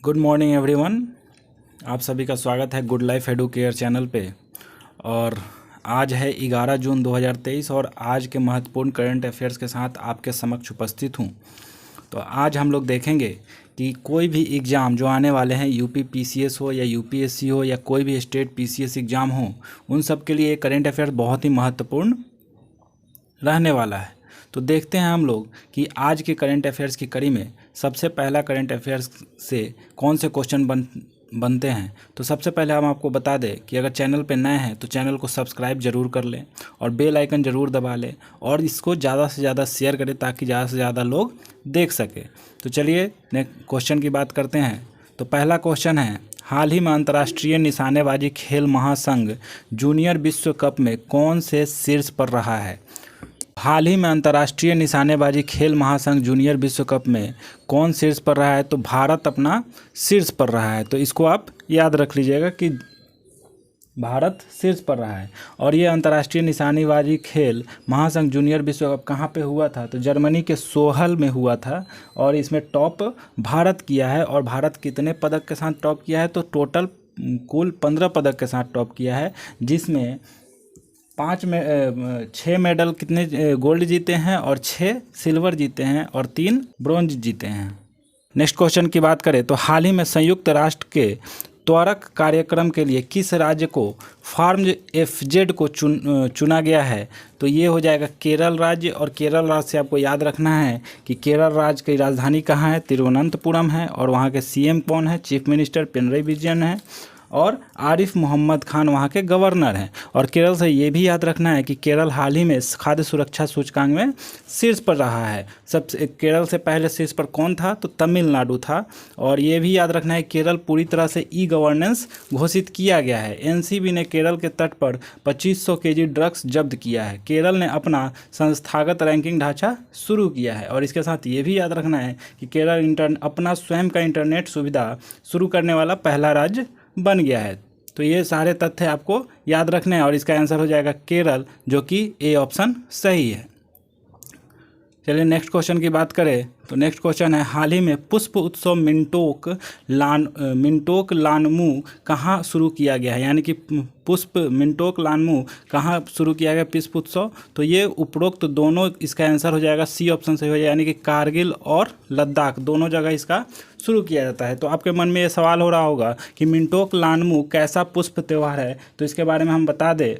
Good morning everyone. आप सभी का स्वागत है गुड लाइफ एडुकेयर चैनल पे। और आज है 11 जून 2023 और आज के महत्वपूर्ण करंट अफेयर्स के साथ आपके समक्ष उपस्थित हूँ। तो आज हम लोग देखेंगे कि कोई भी एग्ज़ाम जो आने वाले हैं, यूपी पीसीएस हो या यूपीएससी हो या कोई भी स्टेट पीसीएस एग्ज़ाम हो, उन सब के लिए करंट अफेयर बहुत ही महत्वपूर्ण रहने वाला है। तो देखते हैं हम लोग कि आज के करंट अफेयर्स की कड़ी में सबसे पहला करंट अफेयर्स से कौन से क्वेश्चन बनते हैं। तो सबसे पहले हम आपको बता दें कि अगर चैनल पे नए हैं तो चैनल को सब्सक्राइब ज़रूर कर लें और बेल आइकन ज़रूर दबा लें और इसको ज़्यादा से ज़्यादा शेयर करें ताकि ज़्यादा से ज़्यादा लोग देख सकें। तो चलिए नेक्स्ट क्वेश्चन की बात करते हैं। तो पहला क्वेश्चन है, हाल ही में अंतर्राष्ट्रीय निशानेबाजी खेल महासंघ जूनियर विश्व कप में कौन से शीर्ष पर रहा है। हाल ही में अंतर्राष्ट्रीय निशानेबाजी खेल महासंघ जूनियर विश्व कप में कौन शीर्ष पर रहा है। तो भारत अपना शीर्ष पर रहा है। तो इसको आप याद रख लीजिएगा कि भारत शीर्ष पर रहा है। और ये अंतर्राष्ट्रीय निशानेबाजी खेल महासंघ जूनियर विश्व कप कहाँ पे हुआ था। तो जर्मनी के सोहल में हुआ था और इसमें टॉप भारत किया है। और भारत कितने पदक के साथ टॉप किया है। तो टोटल कुल 15 पदक के साथ टॉप किया है, जिसमें 6 मेडल कितने गोल्ड जीते हैं और 6 सिल्वर जीते हैं और 3 ब्रॉन्ज जीते हैं। नेक्स्ट क्वेश्चन की बात करें तो हाल ही में संयुक्त राष्ट्र के त्वरक कार्यक्रम के लिए किस राज्य को फार्म एफजेड को चुना गया है। तो ये हो जाएगा केरल राज्य। और केरल राज्य से आपको याद रखना है कि केरल राज्य की राजधानी कहाँ है, तिरुवनंतपुरम है। और वहाँ के सीएम कौन है, चीफ मिनिस्टर पिनरई विजयन है। और आरिफ मोहम्मद खान वहाँ के गवर्नर हैं। और केरल से ये भी याद रखना है कि केरल हाल ही में खाद्य सुरक्षा सूचकांक में शीर्ष पर रहा है। सबसे केरल से पहले शीर्ष पर कौन था, तो तमिलनाडु था। और ये भी याद रखना है केरल पूरी तरह से ई गवर्नेंस घोषित किया गया है। एनसीबी ने केरल के तट पर 2500 केजी ड्रग्स जब्त किया है। केरल ने अपना संस्थागत रैंकिंग ढांचा शुरू किया है। और इसके साथ ये भी याद रखना है कि केरल अपना स्वयं का इंटरनेट सुविधा शुरू करने वाला पहला राज्य बन गया है। तो ये सारे तथ्य आपको याद रखने हैं और इसका आंसर हो जाएगा केरल, जो कि ए ऑप्शन सही है। चलिए नेक्स्ट क्वेश्चन की बात करें तो नेक्स्ट क्वेश्चन है, हाल ही में पुष्प उत्सव मिंटोक लानमू कहाँ शुरू किया गया है। यानी कि पुष्प मिंटोक लानमू कहाँ शुरू किया गया पुष्प उत्सव। तो ये उपरोक्त दोनों, इसका आंसर हो जाएगा सी ऑप्शन सही हो जाएगा। यानी कि कारगिल और लद्दाख दोनों जगह इसका शुरू किया जाता है। तो आपके मन में ये सवाल हो रहा होगा कि मिंटोक लानमू कैसा पुष्प त्यौहार है। तो इसके बारे में हम बता दें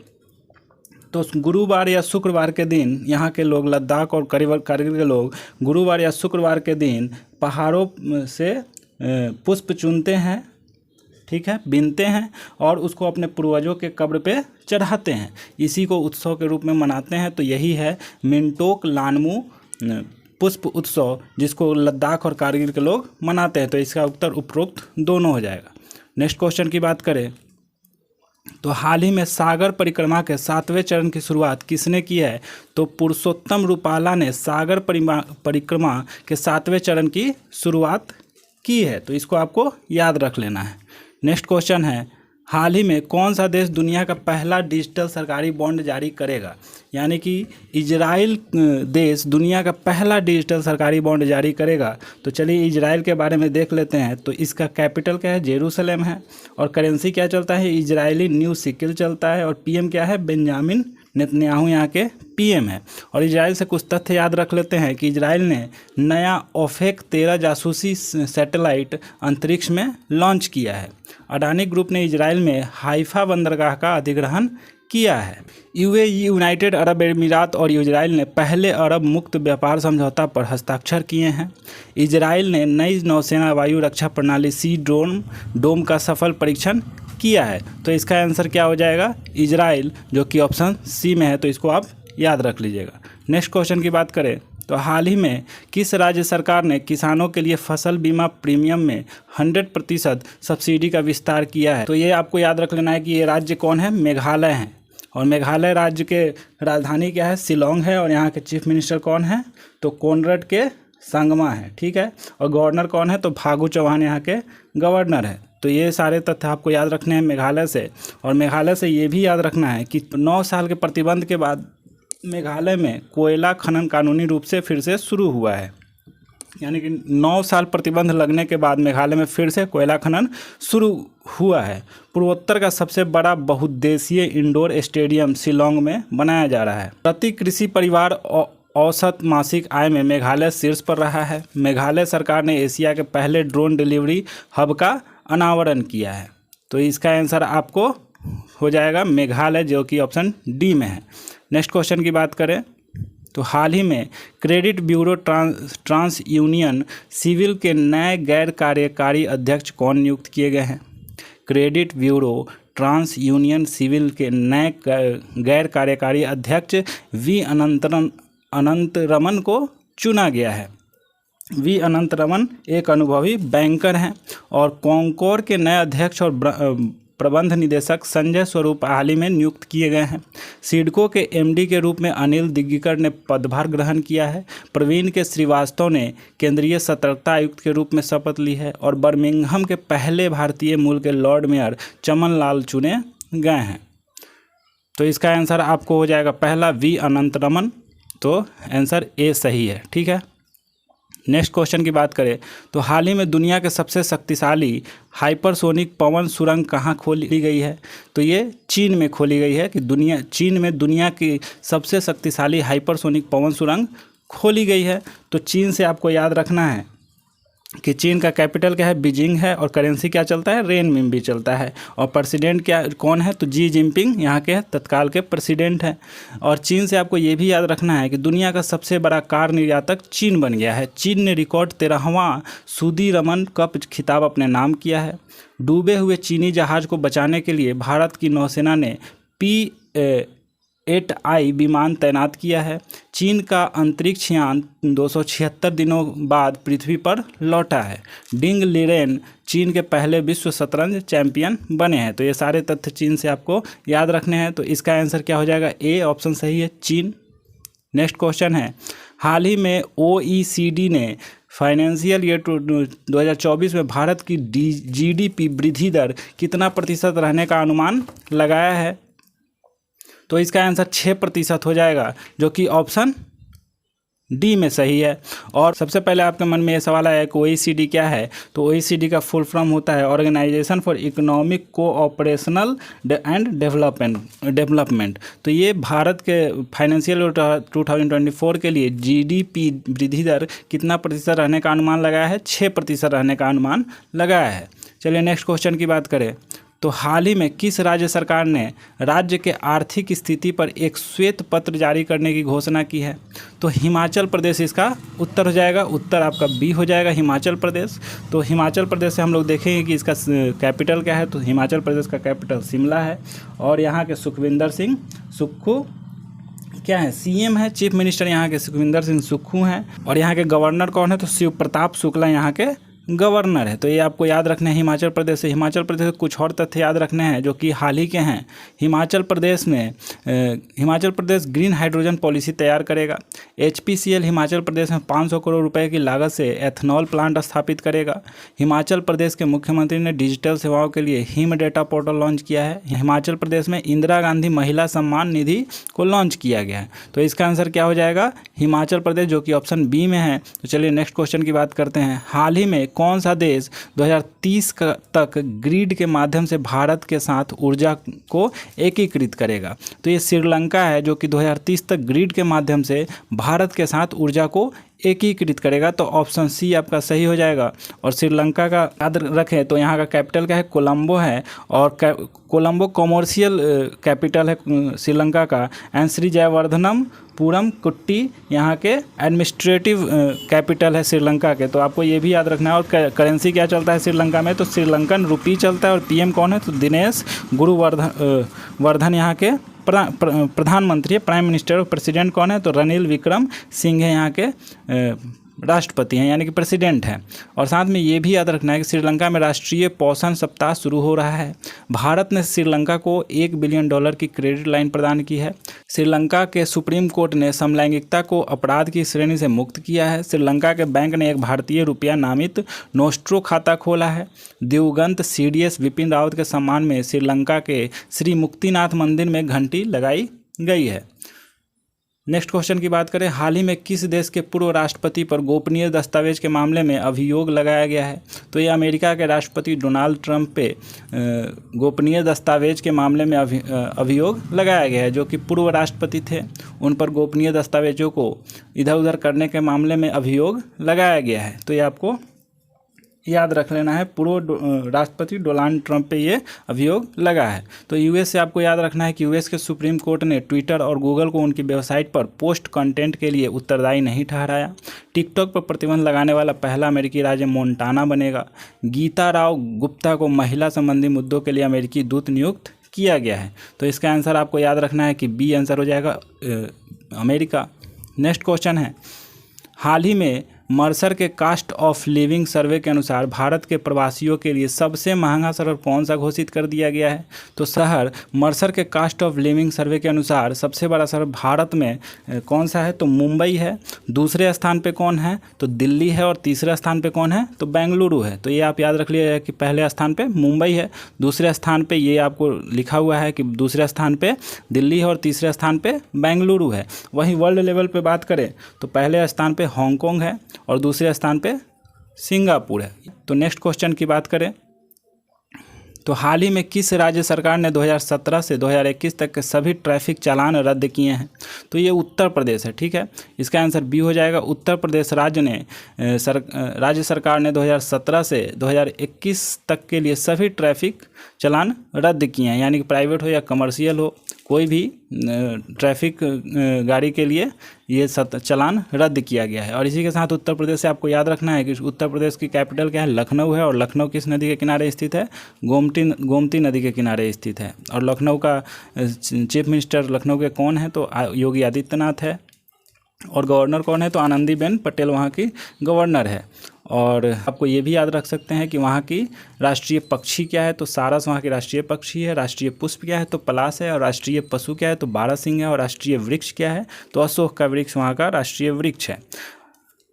तो गुरुवार या शुक्रवार के दिन यहाँ के लोग, लद्दाख और कारगिल के लोग गुरुवार या शुक्रवार के दिन पहाड़ों से पुष्प चुनते हैं, ठीक है, बीनते हैं और उसको अपने पूर्वजों के कब्र पे चढ़ाते हैं। इसी को उत्सव के रूप में मनाते हैं। तो यही है मिंटोक लानमू पुष्प उत्सव, जिसको लद्दाख और कारगिल के लोग मनाते हैं। तो इसका उत्तर उपरोक्त दोनों हो जाएगा। नेक्स्ट क्वेश्चन की बात करें तो हाल ही में सागर परिक्रमा के 7वें चरण की शुरुआत किसने की है। तो पुरुषोत्तम रूपाला ने सागर परिक्रमा के 7वें चरण की शुरुआत की है। तो इसको आपको याद रख लेना है। नेक्स्ट क्वेश्चन है, हाल ही में कौन सा देश दुनिया का पहला डिजिटल सरकारी बॉन्ड जारी करेगा। यानी कि इजराइल देश दुनिया का पहला डिजिटल सरकारी बॉन्ड जारी करेगा। तो चलिए इजराइल के बारे में देख लेते हैं। तो इसका कैपिटल क्या है, जेरूसलम है। और करेंसी क्या चलता है, इजरायली न्यू सिकल चलता है। और पीएम क्या है, बेंजामिन नेतन्याहू यहाँ के पीएम है। और इजराइल से कुछ तथ्य याद रख लेते हैं कि इजराइल ने नया ओफेक 13 जासूसी सैटेलाइट अंतरिक्ष में लॉन्च किया है। अडानी ग्रुप ने इजराइल में हाइफा बंदरगाह का अधिग्रहण किया है। यूएई, यूनाइटेड अरब अमीरात और इजराइल ने पहले अरब मुक्त व्यापार समझौता पर हस्ताक्षर किए हैं। इजराइल ने नई नौसेना वायु रक्षा प्रणाली सी डोम का सफल परीक्षण किया है। तो इसका आंसर क्या हो जाएगा, इजराइल, जो कि ऑप्शन सी में है। तो इसको आप याद रख लीजिएगा। नेक्स्ट क्वेश्चन की बात करें तो हाल ही में किस राज्य सरकार ने किसानों के लिए फसल बीमा प्रीमियम में 100% सब्सिडी का विस्तार किया है। तो ये आपको याद रख लेना है कि ये राज्य कौन है, मेघालय है। और मेघालय राज्य के राजधानी क्या है, शिलोंग है। और यहाँ के चीफ मिनिस्टर कौन है, तो कोनरड के संगमा है, ठीक है। और गवर्नर कौन है, तो फागू चौहान यहाँ के गवर्नर है। तो ये सारे तथ्य आपको याद रखने हैं मेघालय से। और मेघालय से ये भी याद रखना है कि 9 साल के प्रतिबंध के बाद मेघालय में कोयला खनन कानूनी रूप से फिर से शुरू हुआ है। यानी कि 9 साल प्रतिबंध लगने के बाद मेघालय में फिर से कोयला खनन शुरू हुआ है। पूर्वोत्तर का सबसे बड़ा बहुउद्देशीय इंडोर स्टेडियम शिलोंग में बनाया जा रहा है। प्रति कृषि परिवार औसत मासिक आय में मेघालय शीर्ष पर रहा है। मेघालय सरकार ने एशिया के पहले ड्रोन डिलीवरी हब का अनावरण किया है। तो इसका आंसर आपको हो जाएगा मेघालय, जो कि ऑप्शन डी में है। नेक्स्ट क्वेश्चन की बात करें तो हाल ही में credit bureau TransUnion CIBIL के नए गैर कार्यकारी अध्यक्ष कौन नियुक्त किए गए हैं? Credit bureau TransUnion CIBIL के नए गैर कार्यकारी अध्यक्ष वी अनंतरमन को चुना गया है। वी अनंतरमन एक अनुभवी बैंकर हैं और कॉन्कोर के नए अध्यक्ष और प्रबंध निदेशक संजय स्वरूप हाल ही में नियुक्त किए गए हैं। सिडको के एमडी के रूप में अनिल दिग्गिकर ने पदभार ग्रहण किया है। प्रवीण के श्रीवास्तव ने केंद्रीय सतर्कता आयुक्त के रूप में शपथ ली है और बर्मिंघम के पहले भारतीय मूल के लॉर्ड मेयर चमन लाल चुने गए हैं। तो इसका आंसर आपको हो जाएगा पहला वी अनंतरमन। तो आंसर ए सही है। ठीक है। नेक्स्ट क्वेश्चन की बात करें तो हाल ही में दुनिया के सबसे शक्तिशाली हाइपरसोनिक पवन सुरंग कहाँ खोली गई है? तो ये चीन में खोली गई है कि चीन में दुनिया की सबसे शक्तिशाली हाइपरसोनिक पवन सुरंग खोली गई है। तो चीन से आपको याद रखना है कि चीन का कैपिटल क्या है? बीजिंग है और करेंसी क्या चलता है? रेनमिनबी चलता है। और प्रेसिडेंट क्या कौन है? तो जी जिनपिंग यहाँ के तत्काल के प्रेसिडेंट हैं। और चीन से आपको ये भी याद रखना है कि दुनिया का सबसे बड़ा कार निर्यातक चीन बन गया है। चीन ने रिकॉर्ड 13वां सुदीरमन कप खिताब अपने नाम किया है। डूबे हुए चीनी जहाज को बचाने के लिए भारत की नौसेना ने P-8I विमान तैनात किया है। चीन का अंतरिक्ष यान 276 दिनों बाद पृथ्वी पर लौटा है। डिंग लिरेन चीन के पहले विश्व शतरंज चैंपियन बने हैं। तो ये सारे तथ्य चीन से आपको याद रखने हैं। तो इसका आंसर क्या हो जाएगा? ए ऑप्शन सही है, चीन। नेक्स्ट क्वेश्चन है, हाल ही में OECD ने फाइनेंशियल ईयर 2024 में भारत की GDP वृद्धि दर कितना प्रतिशत रहने का अनुमान लगाया है? तो इसका आंसर 6% हो जाएगा, जो कि ऑप्शन डी में सही है। और सबसे पहले आपके मन में ये सवाल आया कि OECD क्या है? तो OECD का फुल फॉर्म होता है organisation for economic cooperational and development. तो ये भारत के फाइनेंशियल 2024 के लिए GDP वृद्धि दर कितना प्रतिशत रहने का अनुमान लगाया है? 6% रहने का अनुमान लगाया है। चलिए नेक्स्ट क्वेश्चन की बात करें तो हाल ही में किस राज्य सरकार ने राज्य के आर्थिक स्थिति पर एक श्वेत पत्र जारी करने की घोषणा की है? तो हिमाचल प्रदेश इसका उत्तर हो जाएगा। उत्तर आपका बी हो जाएगा, हिमाचल प्रदेश। तो हिमाचल प्रदेश से हम लोग देखेंगे कि इसका कैपिटल क्या है। तो हिमाचल प्रदेश का कैपिटल शिमला है। और यहाँ के सुखविंदर सिंह सुक्खू क्या है? CM है, चीफ मिनिस्टर यहाँ के सुखविंदर सिंह सुक्खू हैं। और यहाँ के गवर्नर कौन है? तो शिव प्रताप शुक्ला यहाँ के गवर्नर है। तो ये आपको याद रखना है हिमाचल प्रदेश से। हिमाचल प्रदेश से कुछ और तथ्य याद रखने हैं जो कि हाल ही के हैं। Himachal Pradesh green hydrogen policy तैयार करेगा। HPCL हिमाचल प्रदेश में 500 करोड़ रुपए की लागत से एथनॉल प्लांट स्थापित करेगा। हिमाचल प्रदेश के मुख्यमंत्री ने डिजिटल सेवाओं के लिए हिम डेटा पोर्टल लॉन्च किया है। हिमाचल प्रदेश में इंदिरा गांधी महिला सम्मान निधि को लॉन्च किया गया है। तो इसका आंसर क्या हो जाएगा? हिमाचल प्रदेश, जो कि ऑप्शन बी में है। तो चलिए नेक्स्ट क्वेश्चन की बात करते हैं। हाल ही में कौन सा देश 2030 तक ग्रिड के माध्यम से भारत के साथ ऊर्जा को एकीकृत करेगा? तो ये श्रीलंका है, जो कि 2030 तक ग्रिड के माध्यम से भारत के साथ ऊर्जा को एकीकृत करेगा। तो ऑप्शन सी आपका सही हो जाएगा। और श्रीलंका का याद रखें तो यहाँ का कैपिटल क्या है? कोलंबो है। और कोलंबो कॉमर्शियल कैपिटल है श्रीलंका का। एंड श्री जयवर्धनम पुरम कुट्टी यहाँ के एडमिनिस्ट्रेटिव कैपिटल है श्रीलंका के। तो आपको ये भी याद रखना है। और करेंसी क्या चलता है श्रीलंका में? तो श्रीलंकन रुपी चलता है। और PM कौन है? तो दिनेश गुरुवर्धन यहाँ के प्रधानमंत्री है, प्राइम मिनिस्टर। और प्रेसिडेंट कौन है? तो रनिल विक्रम सिंह है, यहाँ के राष्ट्रपति हैं, यानी कि प्रेसिडेंट हैं। और साथ में ये भी याद रखना है कि श्रीलंका में राष्ट्रीय पोषण सप्ताह शुरू हो रहा है। भारत ने श्रीलंका को $1 बिलियन की क्रेडिट लाइन प्रदान की है। श्रीलंका के सुप्रीम कोर्ट ने समलैंगिकता को अपराध की श्रेणी से मुक्त किया है। श्रीलंका के बैंक ने एक भारतीय रुपया नामित नोस्ट्रो खाता खोला है। दिवंगत CDS विपिन रावत के सम्मान में श्रीलंका के श्री मुक्तिनाथ मंदिर में घंटी लगाई गई है। नेक्स्ट क्वेश्चन की बात करें, हाल ही में किस देश के पूर्व राष्ट्रपति पर गोपनीय दस्तावेज के मामले में अभियोग लगाया गया है? तो ये अमेरिका के राष्ट्रपति डोनाल्ड ट्रंप पे गोपनीय दस्तावेज के मामले में अभियोग लगाया गया है। जो कि पूर्व राष्ट्रपति थे, उन पर गोपनीय दस्तावेजों को इधर उधर करने के मामले में अभियोग लगाया गया है। तो ये आपको याद रख लेना है, पूर्व राष्ट्रपति डोनाल्ड ट्रंप पे ये अभियोग लगा है। तो यूएस से आपको याद रखना है कि यूएस के सुप्रीम कोर्ट ने ट्विटर और गूगल को उनकी वेबसाइट पर पोस्ट कंटेंट के लिए उत्तरदायी नहीं ठहराया। टिकटॉक पर प्रतिबंध लगाने वाला पहला अमेरिकी राज्य मोन्टाना बनेगा। गीता राव गुप्ता को महिला संबंधी मुद्दों के लिए अमेरिकी दूत नियुक्त किया गया है। तो इसका आंसर आपको याद रखना है कि बी आंसर हो जाएगा, अमेरिका। नेक्स्ट क्वेश्चन है, हाल ही में मर्सर के कास्ट ऑफ लिविंग सर्वे के अनुसार भारत के प्रवासियों के लिए सबसे महंगा शहर कौन सा घोषित कर दिया गया है? तो शहर मर्सर के कास्ट ऑफ लिविंग सर्वे के अनुसार सबसे बड़ा शहर भारत में कौन सा है? तो मुंबई है। दूसरे स्थान पे कौन है? तो दिल्ली है। और तीसरे स्थान पे कौन है? तो बेंगलुरु है। तो ये आप याद रख लीजिएगा कि पहले स्थान पे मुंबई है, दूसरे स्थान पे ये आपको लिखा हुआ है कि दूसरे स्थान पे दिल्ली है और तीसरे स्थान पे बेंगलुरु है। वहीं वर्ल्ड लेवल पे बात करें तो पहले स्थान पे हांगकांग है और दूसरे स्थान पे सिंगापुर है। तो नेक्स्ट क्वेश्चन की बात करें तो हाल ही में किस राज्य सरकार ने 2017 से 2021 तक के सभी ट्रैफिक चालान रद्द किए हैं? तो ये उत्तर प्रदेश है। ठीक है, इसका आंसर बी हो जाएगा। उत्तर प्रदेश राज्य सरकार ने 2017 से 2021 तक के लिए सभी ट्रैफिक चालान रद्द किए हैं, यानी कि प्राइवेट हो या कमर्शियल हो, कोई भी ट्रैफिक गाड़ी के लिए ये चालान रद्द किया गया है। और इसी के साथ उत्तर प्रदेश से आपको याद रखना है कि उत्तर प्रदेश की कैपिटल क्या है? लखनऊ है। और लखनऊ किस नदी के किनारे स्थित है? गोमती नदी के किनारे स्थित है। और लखनऊ का चीफ मिनिस्टर लखनऊ के कौन है? तो योगी आदित्यनाथ है। और गवर्नर कौन है? तो आनंदीबेन पटेल वहाँ की गवर्नर है। और आपको ये भी याद रख सकते हैं कि वहाँ की राष्ट्रीय पक्षी क्या है? तो सारस वहाँ की राष्ट्रीय पक्षी है। राष्ट्रीय पुष्प क्या है? तो पलाश है। और राष्ट्रीय पशु क्या है? तो बारहसिंह है। और राष्ट्रीय वृक्ष क्या है? तो अशोक का वृक्ष वहाँ का राष्ट्रीय वृक्ष है।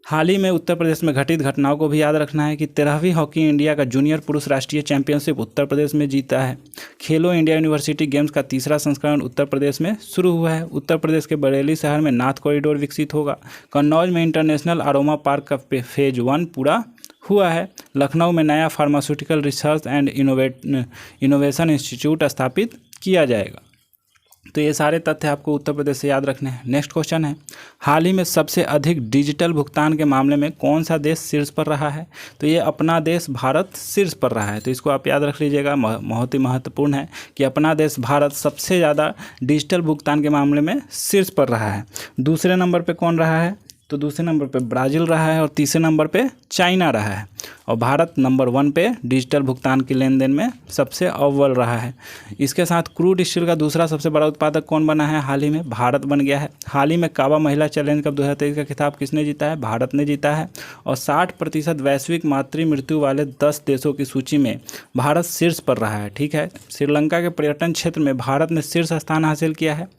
हाल ही में उत्तर प्रदेश में घटित घटनाओं को भी याद रखना है कि 13वीं हॉकी इंडिया का जूनियर पुरुष राष्ट्रीय चैंपियनशिप उत्तर प्रदेश में जीता है। खेलो इंडिया यूनिवर्सिटी गेम्स का तीसरा संस्करण उत्तर प्रदेश में शुरू हुआ है। उत्तर प्रदेश के बरेली शहर में नाथ कॉरिडोर विकसित होगा। कन्नौज में इंटरनेशनल अरोमा पार्क का फेज 1 पूरा हुआ है। लखनऊ में नया pharmaceutical research and innovation institute स्थापित किया जाएगा। तो ये सारे तथ्य आपको उत्तर प्रदेश से याद रखने हैं। नेक्स्ट क्वेश्चन है, हाल ही में सबसे अधिक डिजिटल भुगतान के मामले में कौन सा देश शीर्ष पर रहा है? तो ये अपना देश भारत शीर्ष पर रहा है। तो इसको आप याद रख लीजिएगा, बहुत ही महत्वपूर्ण है कि अपना देश भारत सबसे ज़्यादा डिजिटल भुगतान के मामले में शीर्ष पर रहा है। दूसरे नंबर पर कौन रहा है? तो दूसरे नंबर पे ब्राज़ील रहा है। और तीसरे नंबर पे चाइना रहा है। और भारत नंबर 1 पे डिजिटल भुगतान के लेन देन में सबसे अव्वल रहा है। इसके साथ क्रूड स्टील का दूसरा सबसे बड़ा उत्पादक कौन बना है? हाल ही में भारत बन गया है। हाल ही में काबा महिला चैलेंज कप 2023 का खिताब किसने जीता है? भारत ने जीता है। और 60% वैश्विक मातृ मृत्यु वाले 10 देशों की सूची में भारत शीर्ष पर रहा है। ठीक है, श्रीलंका के पर्यटन क्षेत्र में भारत ने शीर्ष स्थान हासिल किया है।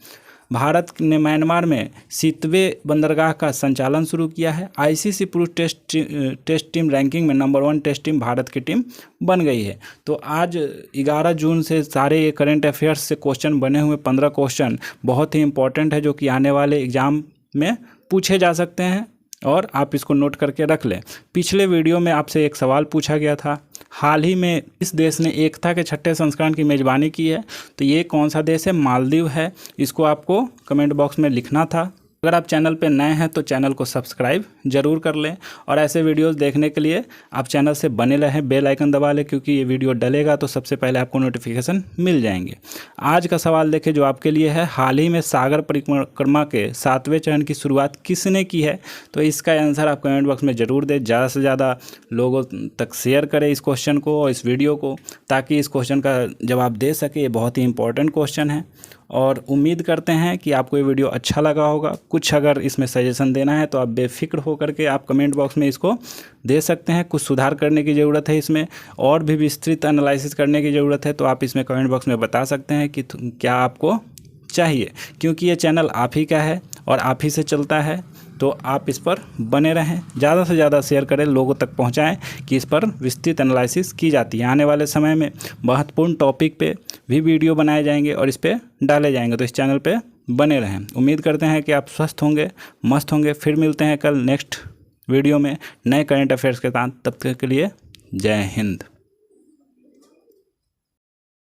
भारत ने म्यांमार में सीतवे बंदरगाह का संचालन शुरू किया है। आईसीसी पुरुष टेस्ट टीम रैंकिंग में नंबर 1 टेस्ट टीम भारत की टीम बन गई है। तो आज 11 जून से सारे ये करंट अफेयर्स से क्वेश्चन बने हुए 15 क्वेश्चन बहुत ही इंपॉर्टेंट है, जो कि आने वाले एग्ज़ाम में पूछे जा सकते हैं और आप इसको नोट करके रख लें। पिछले वीडियो में आपसे एक सवाल पूछा गया था, हाल ही में इस देश ने एकता के 6ठे संस्करण की मेज़बानी की है, तो ये कौन सा देश है? मालदीव है। इसको आपको कमेंट बॉक्स में लिखना था। अगर आप चैनल पे नए हैं तो चैनल को सब्सक्राइब जरूर कर लें और ऐसे वीडियोस देखने के लिए आप चैनल से बने रहें, बेल आइकन दबा लें, क्योंकि ये वीडियो डलेगा तो सबसे पहले आपको नोटिफिकेशन मिल जाएंगे। आज का सवाल देखें जो आपके लिए है, हाल ही में सागर परिक्रमा के 7वें चरण की शुरुआत किसने की है? तो इसका आंसर आप कमेंट बॉक्स में ज़रूर दें। ज़्यादा से ज़्यादा लोगों तक शेयर करें इस क्वेश्चन को और इस वीडियो को, ताकि इस क्वेश्चन का जवाब दे सके। ये बहुत ही इंपॉर्टेंट क्वेश्चन है और उम्मीद करते हैं कि आपको ये वीडियो अच्छा लगा होगा। कुछ अगर इसमें सजेशन देना है तो आप बेफिक्र होकर के आप कमेंट बॉक्स में इसको दे सकते हैं। कुछ सुधार करने की ज़रूरत है, इसमें और भी विस्तृत एनालिसिस करने की ज़रूरत है, तो आप इसमें कमेंट बॉक्स में बता सकते हैं कि क्या आपको चाहिए, क्योंकि ये चैनल आप ही का है और आप ही से चलता है। तो आप इस पर बने रहें, ज़्यादा से ज़्यादा शेयर करें, लोगों तक पहुंचाएं कि इस पर विस्तृत एनालिसिस की जाती है। आने वाले समय में महत्वपूर्ण टॉपिक पे भी वीडियो बनाए जाएंगे और इस पर डाले जाएंगे, तो इस चैनल पे बने रहें। उम्मीद करते हैं कि आप स्वस्थ होंगे, मस्त होंगे। फिर मिलते हैं कल नेक्स्ट वीडियो में नए करंट अफेयर्स के साथ। तब तक के लिए जय हिंद।